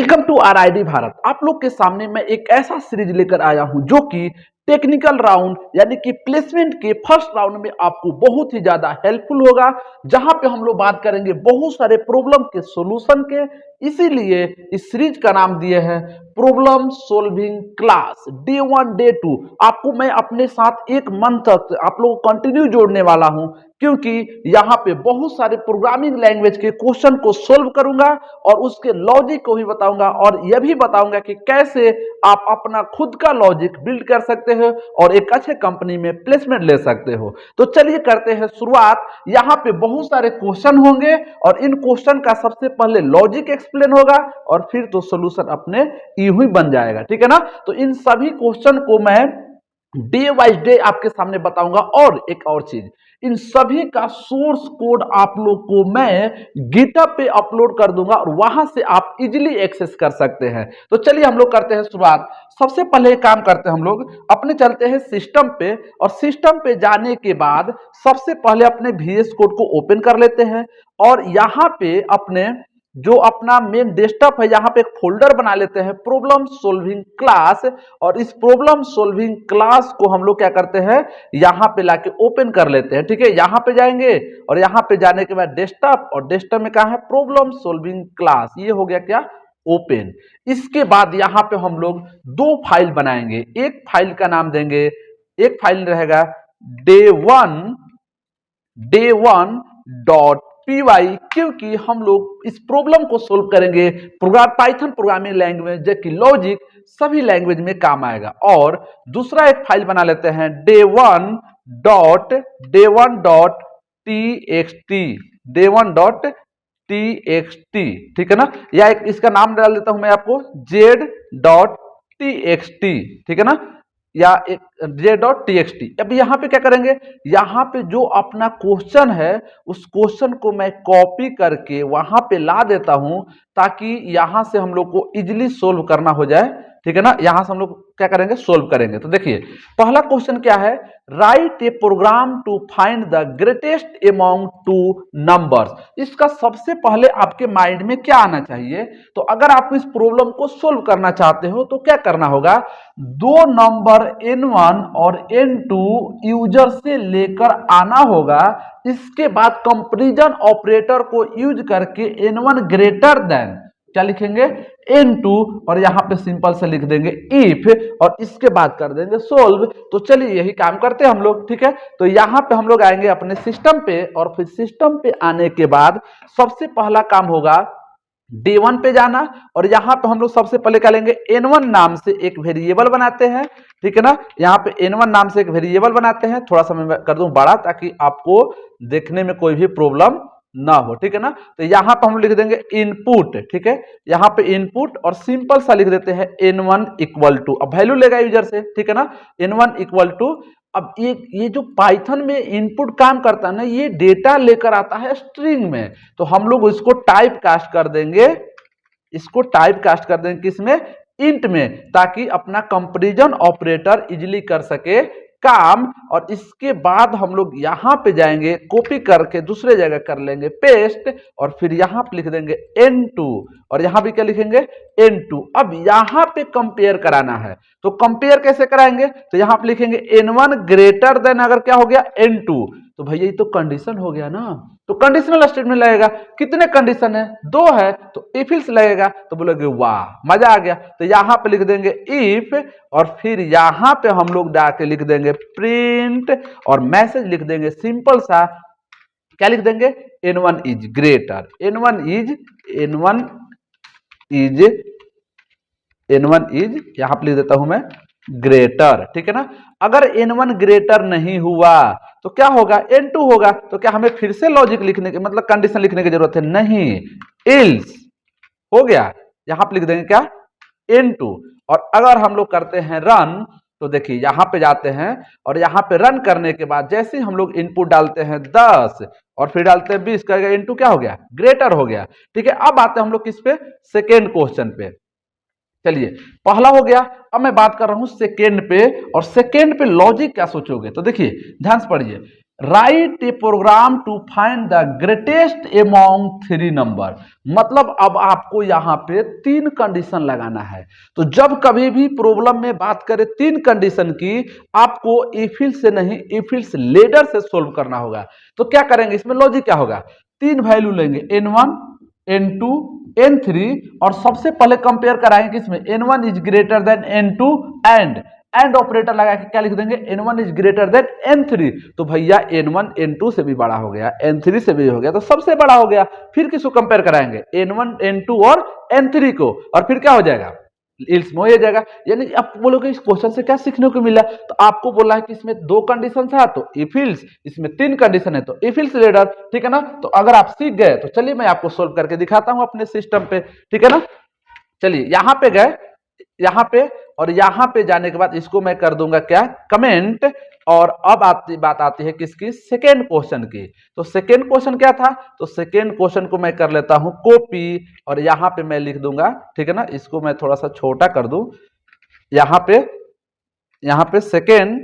Welcome to RID Bharat. आप लोग के सामने मैं एक ऐसा सीरीज लेकर आया हूं जो कि टेक्निकल राउंड यानी कि प्लेसमेंट के फर्स्ट राउंड में आपको बहुत ही ज्यादा हेल्पफुल होगा, जहां पे हम लोग बात करेंगे बहुत सारे प्रॉब्लम के सॉल्यूशन के। इसीलिए इस सीरीज का नाम दिए हैं problem solving class day 1 day 2। आपको मैं अपने साथ एक मंथ तक आप लोग कंटिन्यू जोड़ने वाला हूं, क्योंकि यहाँ पे बहुत सारे प्रोग्रामिंग लैंग्वेज के क्वेश्चन को सोल्व करूंगा और उसके लॉजिक को भी बताऊंगा, और यह भी बताऊंगा कि कैसे आप अपना खुद का लॉजिक बिल्ड कर सकते हो और एक अच्छे कंपनी में प्लेसमेंट ले सकते हो। तो चलिए करते हैं शुरुआत। यहाँ पे बहुत सारे क्वेश्चन होंगे और इन क्वेश्चन का सबसे पहले लॉजिक एक्सप्लेन होगा और फिर तो सोल्यूशन अपने यूं ही बन जाएगा, ठीक है ना। तो इन सभी क्वेश्चन को मैं डे वाइज डे आपके सामने बताऊंगा। और एक और चीज, इन सभी का सोर्स कोड आप लोग को मैं गिटहब पे अपलोड कर दूंगा और वहां से आप इजीली एक्सेस कर सकते हैं। तो चलिए हम लोग करते हैं शुरुआत। सबसे पहले काम करते हैं हम लोग अपने चलते हैं सिस्टम पे, और सिस्टम पे जाने के बाद सबसे पहले अपने VS कोड को ओपन कर लेते हैं और यहाँ पे अपने जो अपना मेन डेस्कटॉप है यहाँ पे एक फोल्डर बना लेते हैं प्रॉब्लम सॉल्विंग क्लास। और इस प्रॉब्लम सॉल्विंग क्लास को हम लोग क्या करते हैं, यहाँ पे लाके ओपन कर लेते हैं, ठीक है। यहाँ पे जाएंगे और यहाँ पे जाने के बाद डेस्कटॉप, और डेस्कटॉप में कहा है प्रॉब्लम सॉल्विंग क्लास, ये हो गया क्या ओपन। इसके बाद यहाँ पे हम लोग दो फाइल बनाएंगे। एक फाइल का नाम देंगे, एक फाइल रहेगा डे वन डॉट py, क्योंकि हम लोग इस प्रॉब्लम को सोल्व करेंगे पाइथन प्रोग्रामिंग लैंग्वेज जो कि लॉजिक सभी लैंग्वेज में काम आएगा। और दूसरा एक फाइल बना लेते हैं day1.txt, ठीक है ना। या एक इसका नाम डाल देता हूं मैं आपको z.txt, ठीक है ना, या एक j.txt। अब यहाँ पे क्या करेंगे, यहाँ पे जो अपना क्वेश्चन है उस क्वेश्चन को मैं कॉपी करके वहां पे ला देता हूं, ताकि यहां से हम लोग को इजिली सोल्व करना हो जाए, ठीक है ना। यहां से हम लोग क्या करेंगे, सोल्व करेंगे। तो देखिए पहला क्वेश्चन क्या है, write a program to find the greatest among two numbers. इसका सबसे पहले आपके माइंड में क्या आना चाहिए, तो अगर आप इस प्रॉब्लम को सोल्व करना चाहते हो तो क्या करना होगा, दो नंबर n1 और n2 यूजर से लेकर आना होगा। इसके बाद कंपैरिजन ऑपरेटर को यूज करके n1 ग्रेटर देन क्या लिखेंगे n2, और यहां पे सिंपल से लिख देंगे इफ, और इसके बाद कर देंगे सोल्व। तो चलिए यही काम करते हैं हम लोग, ठीक है। तो यहां पे हम लोग आएंगे अपने सिस्टम पे, और फिर सिस्टम पे आने के बाद सबसे पहला काम होगा D1 पे जाना, और यहाँ पे हम लोग सबसे पहले क्या लेंगे, n1 नाम से एक वेरिएबल बनाते हैं, ठीक है ना। यहाँ पे n1 नाम से एक वेरिएबल बनाते हैं, थोड़ा सा मैं कर दूं बड़ा ताकि आपको देखने में कोई भी प्रॉब्लम ना हो, ठीक है ना। तो यहाँ पे हम लिख देंगे इनपुट, ठीक है। यहाँ पे इनपुट और सिंपल सा लिख देते हैं n1 इक्वल टू, अब वैल्यू लेगा यूजर से, ठीक है ना, n1 इक्वल टू। अब ये जो पाइथन में इनपुट काम करता है ना, ये डेटा लेकर आता है स्ट्रिंग में, तो हम लोग इसको टाइप कास्ट कर देंगे, किसमें, इंट में, ताकि अपना कंपैरिजन ऑपरेटर इजीली कर सके काम। और इसके बाद हम लोग यहां पे जाएंगे, कॉपी करके दूसरे जगह कर लेंगे पेस्ट, और फिर यहां पे लिख देंगे n2, और यहां भी क्या लिखेंगे n2। अब यहां पे कंपेयर कराना है, तो कंपेयर कैसे कराएंगे, तो यहां पे लिखेंगे n1 ग्रेटर देन, अगर क्या हो गया n2, तो भैया ये तो कंडीशन हो गया ना, तो कंडीशनल स्टेटमेंट लगेगा। कितने कंडीशन है, दो है, तो इफ इल्स लगेगा। तो बोलोगे वाह मजा आ गया, तो यहां पे लिख देंगे इफ, और फिर यहां पे हम लोग जाके लिख देंगे प्रिंट, और मैसेज लिख देंगे सिंपल सा, क्या लिख देंगे, n1 is greater, n1 is यहां पे लिख देता हूं मैं ग्रेटर, ठीक है ना। अगर n1 ग्रेटर नहीं हुआ तो क्या होगा, n2 होगा। तो क्या हमें फिर से लॉजिक लिखने की, मतलब कंडीशन लिखने की जरूरत है, नहीं, इल्स हो गया, यहां पे लिख देंगे क्या n2। और अगर हम लोग करते हैं रन, तो देखिए यहां पे जाते हैं, और यहां पे रन करने के बाद जैसे ही हम लोग इनपुट डालते हैं 10 और फिर डालते हैं 20, करेगा n2 क्या हो गया, ग्रेटर हो गया, ठीक है। अब आते हैं हम लोग किस पे, सेकेंड क्वेश्चन पे। चलिए पहला हो गया, अब मैं बात कर रहा हूं सेकेंड पे, और सेकेंड पे लॉजिक क्या सोचोगे, तो देखिए ध्यान से पढ़िए। Write a program to find the greatest among three number. मतलब अब आपको यहाँ पे तीन कंडीशन लगाना है। तो जब कभी भी प्रॉब्लम में बात करें तीन कंडीशन की, आपको इफिल से नहीं इफिल्स लेडर से सोल्व करना होगा। तो क्या करेंगे, इसमें लॉजिक क्या होगा, तीन वैल्यू लेंगे n1 n2 n3 और सबसे पहले कंपेयर कराएंगे किसमें, n1 is greater then n2 and operator लगा के क्या लिख देंगे, n1 is greater then n3। तो भैया n1 n2 से भी बड़ा हो गया, n3 से भी हो गया, तो सबसे बड़ा हो गया। फिर किसको कंपेयर कराएंगे, n1 n2 और n3 को, और फिर क्या हो जाएगा, इल्स में हो जाएगा। यानी आप बोलोगे इस क्वेश्चन से क्या सीखने को मिला, तो आपको बोला है कि इसमें दो कंडीशन था तो इफिल्स, इसमें तीन कंडीशन है तो इफिल्स लेडर, ठीक है ना। तो अगर आप सीख गए तो चलिए मैं आपको सोल्व करके दिखाता हूं अपने सिस्टम पे, ठीक है ना। चलिए यहां पे गए, यहां पे, और यहां पे जाने के बाद इसको मैं कर दूंगा क्या, कमेंट। और अब बात आती है किसकी, सेकेंड क्वेश्चन की। तो सेकेंड क्वेश्चन क्या था, तो सेकेंड क्वेश्चन को मैं कर लेता हूं कॉपी, और यहां पे मैं लिख दूंगा, ठीक है ना। इसको मैं थोड़ा सा छोटा कर दूं, यहां पे सेकेंड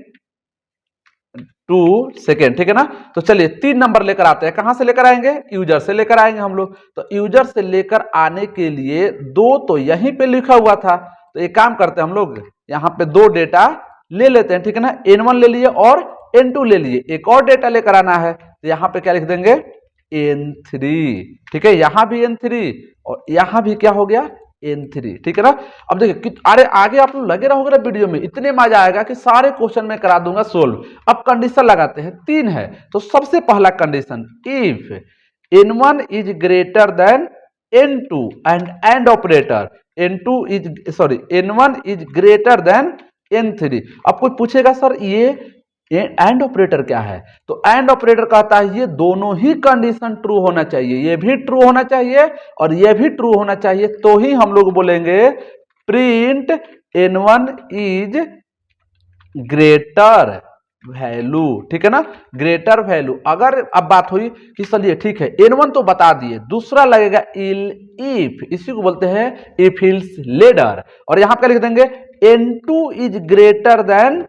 टू सेकेंड, ठीक है ना। तो चलिए तीन नंबर लेकर आते हैं, कहां से लेकर आएंगे, यूजर से लेकर आएंगे हम लोग। तो यूजर से लेकर आने के लिए दो तो यहीं पे लिखा हुआ था, तो एक काम करते हैं हम लोग, यहाँ पे दो डेटा ले लेते हैं, ठीक है ना। n1 ले लिए और n2 ले लिए, एक और डेटा लेकर आना है, तो यहाँ पे क्या लिख देंगे, n3, ठीक है। यहाँ भी n3 और यहाँ भी क्या हो गया, n3, ठीक है ना। अब देखिए, अरे आगे आप लोग लगे रहोगे ना वीडियो में, इतने मजा आएगा कि सारे क्वेश्चन में करा दूंगा सोल्व। अब कंडीशन लगाते हैं, तीन है। तो सबसे पहला condition, if n1 is greater then n2 and operator n1 is greater then n3। अब कोई पूछेगा सर ये एंड ऑपरेटर क्या है, तो एंड ऑपरेटर कहता है ये दोनों ही कंडीशन ट्रू होना चाहिए, ये भी ट्रू होना चाहिए और ये भी ट्रू होना चाहिए, तो ही हम लोग बोलेंगे print n1 is greater value, ठीक है ना, ग्रेटर वैल्यू। अगर अब बात हुई कि चलिए ठीक है n1 तो बता दिए, दूसरा लगेगा इफ, इसी को बोलते हैं इफिल्स लेडर, और यहां पर लिख देंगे n2 is greater then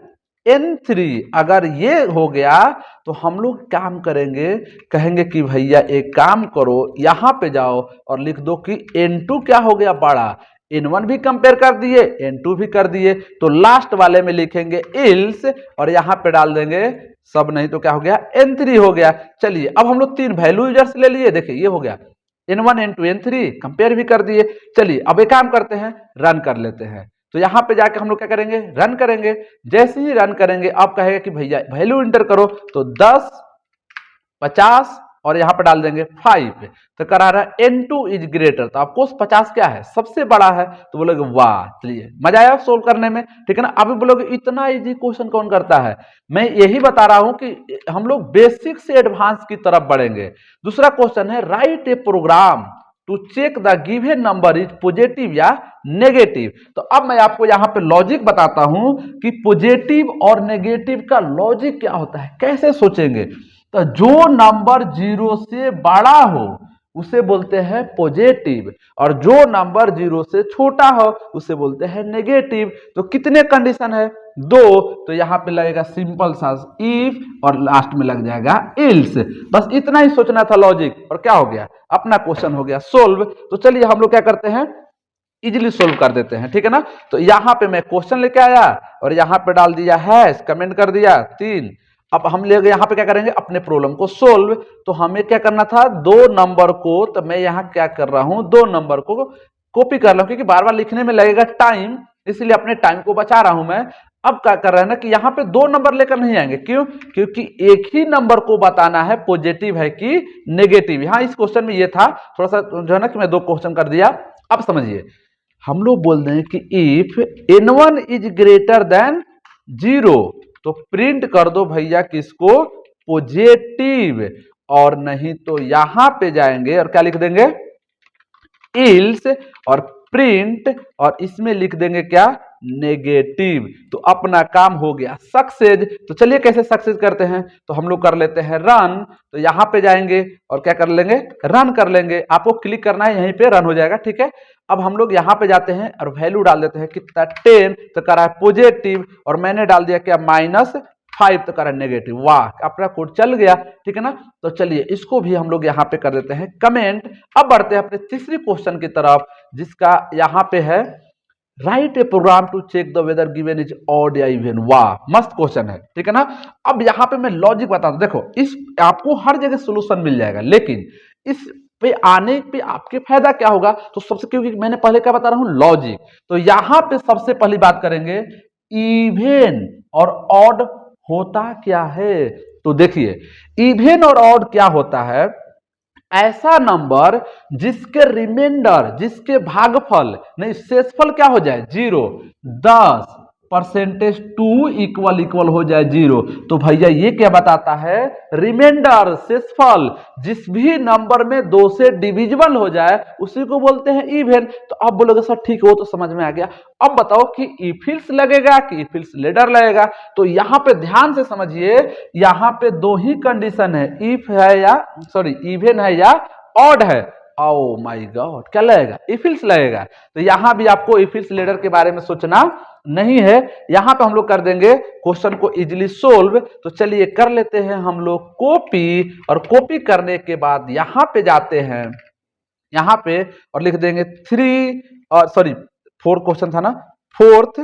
n3। अगर ये हो गया तो हम लोग काम करेंगे, कहेंगे कि भैया एक काम करो, यहां पे जाओ और लिख दो कि n2 क्या हो गया बड़ा, n1 भी कंपेयर कर दिए, n2 भी कर दिए, तो लास्ट वाले में लिखेंगे इल्स और यहां पे डाल देंगे सब, नहीं तो क्या हो गया, n3 हो गया। चलिए अब हम लोग तीन वैल्यू यूजर्स ले लिए, देखिए ये हो गया n1 n2 n3, कंपेयर भी कर दिए। चलिए अब एक काम करते हैं, रन कर लेते हैं। तो यहां पे जाके हम लोग क्या करेंगे, रन करेंगे। जैसे ही रन करेंगे अब कहेगा कि भैया वैल्यू इंटर करो, तो 10 50 और यहां पे डाल देंगे 5, तो करा रहा है n2 इज ग्रेटर, तो आपको 50 क्या है, सबसे बड़ा है, तो बोलोगे वाह, चलिए मजा आया सोल्व करने में, ठीक है ना। अभी बोलोगे इतना इजी क्वेश्चन कौन करता है, मैं यही बता रहा हूं कि हम लोग बेसिक से एडवांस की तरफ बढ़ेंगे। दूसरा क्वेश्चन है, write a program to check the given number is positive या नेगेटिव। तो अब मैं आपको यहां पे लॉजिक बताता हूं कि पॉजिटिव और नेगेटिव का लॉजिक क्या होता है, कैसे सोचेंगे। तो जो नंबर 0 से बड़ा हो उसे बोलते हैं पॉजिटिव, और जो नंबर 0 से छोटा हो उसे बोलते हैं नेगेटिव। तो कितने कंडीशन है, दो, तो यहां पे लगेगा सिंपल सा इफ और लास्ट में लग जाएगा इल्स। बस इतना ही सोचना था लॉजिक, और क्या हो गया, अपना क्वेश्चन हो गया सोल्व। तो चलिए हम लोग क्या करते हैं, इजिली सोल्व कर देते हैं, ठीक है ना। तो यहां पे मैं क्वेश्चन लेके आया और यहां पे डाल दिया हैश, कमेंट कर दिया 3। अब हम ले यहाँ पे क्या करेंगे, अपने प्रॉब्लम को सोल्व। तो हमें क्या करना था, दो नंबर को, तो मैं यहाँ क्या कर रहा हूं, दो नंबर को कॉपी कर रहा हूं, क्योंकि बार बार लिखने में लगेगा टाइम, इसलिए अपने टाइम को बचा रहा हूं मैं। अब क्या कर रहा है ना कि यहाँ पे दो नंबर लेकर नहीं आएंगे, क्यों, क्योंकि एक ही नंबर को बताना है पॉजिटिव है कि नेगेटिव। यहाँ इस क्वेश्चन में ये था थोड़ा सा जो है ना कि मैं दो क्वेश्चन कर दिया। अब समझिए, हम लोग बोल रहे हैं कि if n1 is greater then 0, तो प्रिंट कर दो भैया किसको, पॉजिटिव, और नहीं तो यहां पे जाएंगे और क्या लिख देंगे, इल्स, और प्रिंट, और इसमें लिख देंगे क्या, नेगेटिव। तो अपना काम हो गया सक्सेस। तो चलिए कैसे सक्सेस करते हैं, तो हम लोग कर लेते हैं रन। तो यहां पे जाएंगे और क्या कर लेंगे, रन कर लेंगे। आपको क्लिक करना है, यहीं पे रन हो जाएगा, ठीक है। अब हम लोग यहां पे जाते हैं और वैल्यू डाल देते हैं कितना, 10, तो करा है पॉजिटिव, और मैंने डाल दिया क्या, 5 तो करा नेगेटिव। वाह, अपना कोड चल गया, ठीक है ना। तो चलिए इसको भी हम लोग यहाँ पे कर देते हैं कमेंट। अब बढ़ते हैं अपने तीसरी क्वेश्चन की तरफ, जिसका यहाँ पे है write a program to check the whether given is odd या इवन। वाह, मस्त क्वेश्चन है, ठीक है ना। अब यहाँ पे मैं लॉजिक बता दूं, देखो इस आपको हर जगह सोल्यूशन मिल जाएगा, लेकिन इस पे आने पे आपके फायदा क्या होगा, तो सबसे, क्योंकि मैंने पहले क्या बता रहा हूं लॉजिक, तो यहाँ पे सबसे पहली बात करेंगे इवन और ऑड होता क्या है। तो देखिए इवन और ऑड क्या होता है, ऐसा नंबर जिसके रिमाइंडर, जिसके भागफल नहीं शेषफल क्या हो जाए 0, 10 परसेंटेज 2 इक्वल इक्वल हो जाए 0। तो भैया ये क्या बताता है, रिमाइंडर शेषफल जिस भी नंबर में 2 से डिविजिबल हो जाए उसी को बोलते हैं इवन। तो अब बोलोगे सर ठीक है वो तो समझ में आ गया, अब बताओ कि इफिल्स लगेगा कि इफिल्स लेडर लगेगा। तो यहाँ पे ध्यान से समझिए, यहाँ पे दो ही कंडीशन है, इफ है या सॉरी इवन है या ऑड है। ओ माय गॉड, क्या लगेगा, इफिल्स लगेगा। तो यहां भी आपको इफिल्स लेडर के बारे में सोचना नहीं है, यहां पे हम लोग कर देंगे क्वेश्चन को इजीली सोल्व। तो चलिए कर लेते हैं हम लोग कॉपी, और कॉपी करने के बाद यहां पे जाते हैं, यहां पे और लिख देंगे 3 और सॉरी 4 क्वेश्चन था ना, फोर्थ,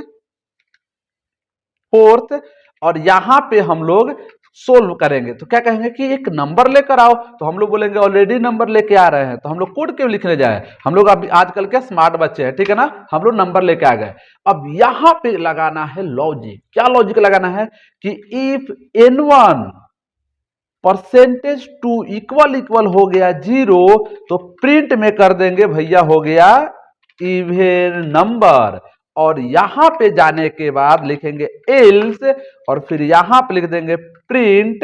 और यहां पे हम लोग सोल्व करेंगे। तो क्या कहेंगे कि एक नंबर लेकर आओ, तो हम लोग बोलेंगे ऑलरेडी नंबर लेके आ रहे हैं, तो हम लोग कोड क्यों लिखने जाए, हम लोग अभी आजकल के स्मार्ट बच्चे हैं, ठीक है ना, हम लोग नंबर लेके आ गए। अब यहां पे लगाना है लॉजिक, क्या लॉजिक लगाना है कि if n1 percentage 2 equal equal हो गया 0, तो प्रिंट में कर देंगे भैया हो गया इवन नंबर, और यहां पे जाने के बाद लिखेंगे एल्स, और फिर यहां पे लिख देंगे प्रिंट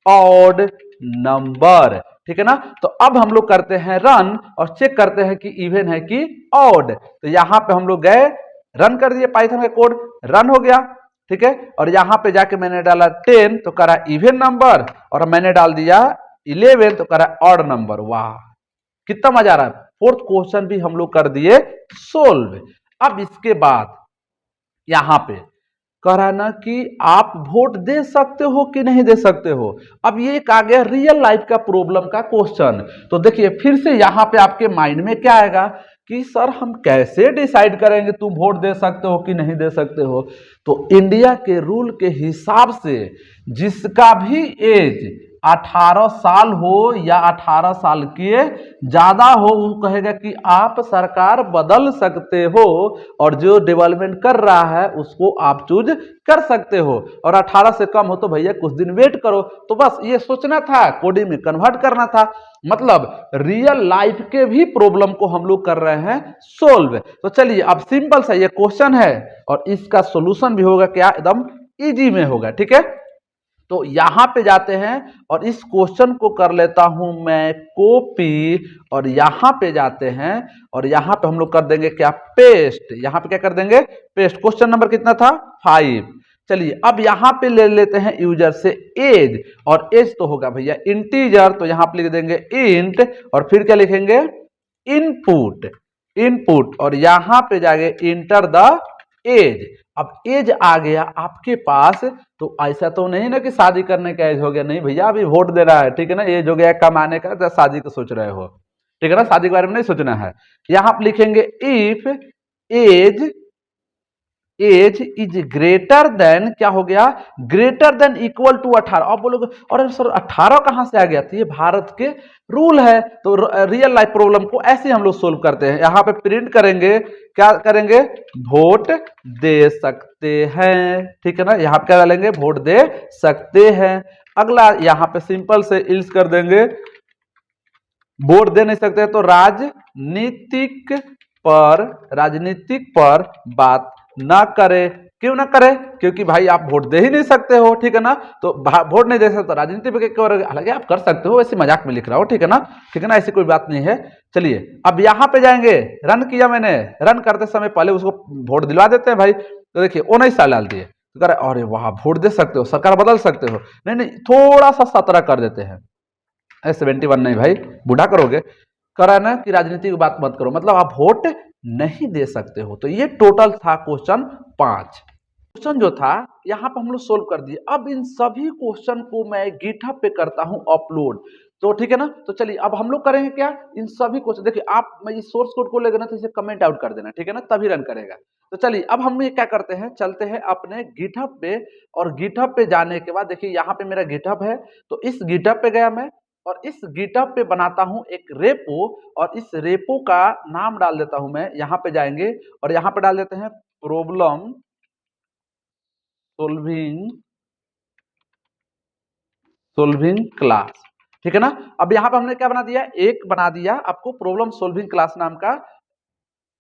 ऑड नंबर, ठीक है ना। तो अब हम लोग करते हैं रन और चेक करते हैं कि इवन है कि ऑड। तो यहां पे हम लोग गए, रन कर दिए, पाइथन का कोड रन हो गया, ठीक है। और यहां पे जाके मैंने डाला 10 तो करा इवन नंबर, और मैंने डाल दिया 11 तो करा ऑड नंबर। वाह, कितना मजा आ रहा है। फोर्थ क्वेश्चन भी हम लोग कर दिए सोल्व। अब इसके बाद यहां पे करा ना कि आप वोट दे सकते हो कि नहीं दे सकते हो। अब ये एक आ गया रियल लाइफ का प्रॉब्लम का क्वेश्चन। तो देखिए फिर से यहां पे आपके माइंड में क्या आएगा कि सर हम कैसे डिसाइड करेंगे तुम वोट दे सकते हो कि नहीं दे सकते हो। तो इंडिया के रूल के हिसाब से जिसका भी एज 18 साल हो या 18 साल के ज्यादा हो, वो कहेगा कि आप सरकार बदल सकते हो, और जो डेवलपमेंट कर रहा है उसको आप चूज कर सकते हो, और 18 से कम हो तो भैया कुछ दिन वेट करो। तो बस ये सोचना था, कोडिंग में कन्वर्ट करना था, मतलब रियल लाइफ के भी प्रॉब्लम को हम लोग कर रहे हैं सोल्व। तो चलिए अब सिंपल सा ये क्वेश्चन है, और इसका सॉल्यूशन भी होगा क्या, एकदम इजी में होगा, ठीक है। तो यहां पे जाते हैं और इस क्वेश्चन को कर लेता हूं मैं कॉपी, और यहां पे जाते हैं और यहां पे हम लोग कर देंगे क्या, पेस्ट। यहां पे क्या कर देंगे, पेस्ट। क्वेश्चन नंबर कितना था 5। चलिए अब यहां पे ले लेते हैं यूजर से एज, और एज तो होगा भैया इंटीजर, तो यहां पे लिख देंगे इंट, और फिर क्या लिखेंगे इनपुट, और यहां पे जाएंगे इंटर द एज। अब एज आ गया आपके पास, तो ऐसा तो नहीं ना कि शादी करने का एज हो गया, नहीं भैया अभी वोट दे रहा है, ठीक है ना, एज हो गया कमाने का, तो शादी का सोच रहे हो, ठीक है ना, शादी के बारे में नहीं सोचना है। यहां पर लिखेंगे if age is greater than, क्या हो गया, ग्रेटर देन इक्वल टू 18। अब बोलोगे अरे सर 18 कहां से आ गया, तो ये भारत के रूल है। तो रियल लाइफ प्रॉब्लम को ऐसे हम लोग सोल्व करते हैं। यहां पे प्रिंट करेंगे, क्या करेंगे, वोट दे सकते हैं, ठीक है ना, यहां पे क्या डालेंगे, वोट दे सकते हैं। अगला यहां पे सिंपल से इल्स कर देंगे, वोट दे नहीं सकते तो राजनीतिक पर बात ना करे। क्यों ना करे, क्योंकि भाई आप वोट दे ही नहीं सकते हो, ठीक है ना, तो वोट नहीं दे सकते तो राजनीति पे क्या करोगे, हालांकि आप कर सकते हो, वैसे मजाक में लिख रहा हो, ठीक है ना, ऐसी कोई बात नहीं है। चलिए अब यहां पे जाएंगे, रन किया मैंने, रन करते समय पहले उसको वोट दिलवा देते हैं भाई। तो देखिए 19 साल डाल दिए, तो कह रहे अरे वाह वोट दे सकते हो, सरकार बदल सकते हो, नहीं थोड़ा सा 17 कर देते हैं, 71 नहीं भाई, बूढ़ा करोगे। करा ना कि राजनीति की बात मत करो, मतलब आप वोट नहीं दे सकते हो। तो ये टोटल था क्वेश्चन 5। क्वेश्चन जो था यहाँ पे हम लोग सोल्व कर दिए। अब इन सभी क्वेश्चन को मैं गिटहब पे करता हूँ अपलोड। तो ठीक है ना, तो चलिए अब हम लोग करेंगे क्या, इन सभी क्वेश्चन देखिए आप, मैं इस सोर्स कोड को लेगा ना तो इसे कमेंट आउट कर देना, ठीक है ना, तभी रन करेगा। तो चलिए अब हम ये क्या करते हैं, चलते हैं अपने गिटहब पे, और गिटहब पे जाने के बाद देखिए यहाँ पे मेरा गिटहब है, तो इस गिटहब पे गया मैं, और इस गिटहब पे बनाता हूँ एक रेपो, और इस रेपो का नाम डाल देता हूँ मैं, यहाँ पे जाएंगे और यहाँ पे डाल देते हैं प्रॉब्लम सोल्विंग सोल्विंग क्लास, ठीक है ना। अब यहाँ पे हमने क्या बना दिया, एक बना दिया आपको प्रॉब्लम सोल्विंग क्लास नाम का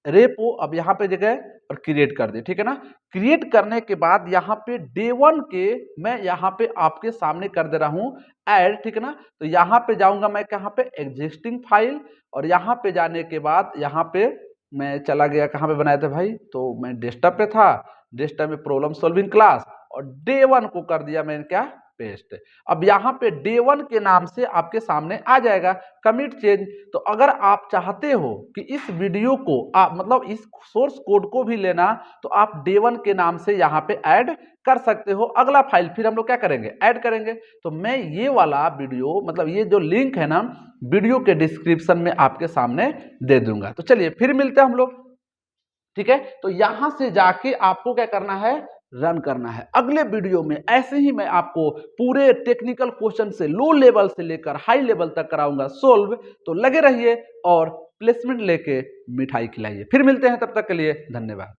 रेपो। अब यहाँ पे जगह और क्रिएट कर दिए, ठीक है ना। क्रिएट करने के बाद यहाँ पे डे वन के मैं यहाँ पे आपके सामने कर दे रहा हूँ ऐड, ठीक है ना। तो यहाँ पे जाऊंगा मैं, कहाँ पे, एग्जिस्टिंग फाइल, और यहाँ पे जाने के बाद यहाँ पे मैं चला गया, कहाँ पे बनाए थे भाई, तो मैं डेस्कटॉप पे था, डेस्कटॉप में प्रॉब्लम सॉल्विंग क्लास, और डे वन को कर दिया मैंने क्या, पेस्ट। अब यहाँ पे डे वन के नाम से आपके सामने आ जाएगा कमिट चेंज। तो अगर आप चाहते हो कि इस वीडियो को आप मतलब इस सोर्स कोड को भी लेना, तो आप डे वन के नाम से यहाँ पे ऐड कर सकते हो। अगला फाइल फिर हम लोग क्या करेंगे, ऐड करेंगे। तो मैं ये वाला वीडियो मतलब ये जो लिंक है ना, वीडियो के डिस्क्रिप्शन में आपके सामने दे दूंगा। तो चलिए फिर मिलते हैं हम लोग, ठीक है। तो यहां से जाके आपको क्या करना है, रन करना है। अगले वीडियो में ऐसे ही मैं आपको पूरे टेक्निकल क्वेश्चन से लो लेवल से लेकर हाई लेवल तक कराऊंगा सोल्व। तो लगे रहिए और प्लेसमेंट लेके मिठाई खिलाइए। फिर मिलते हैं, तब तक के लिए धन्यवाद।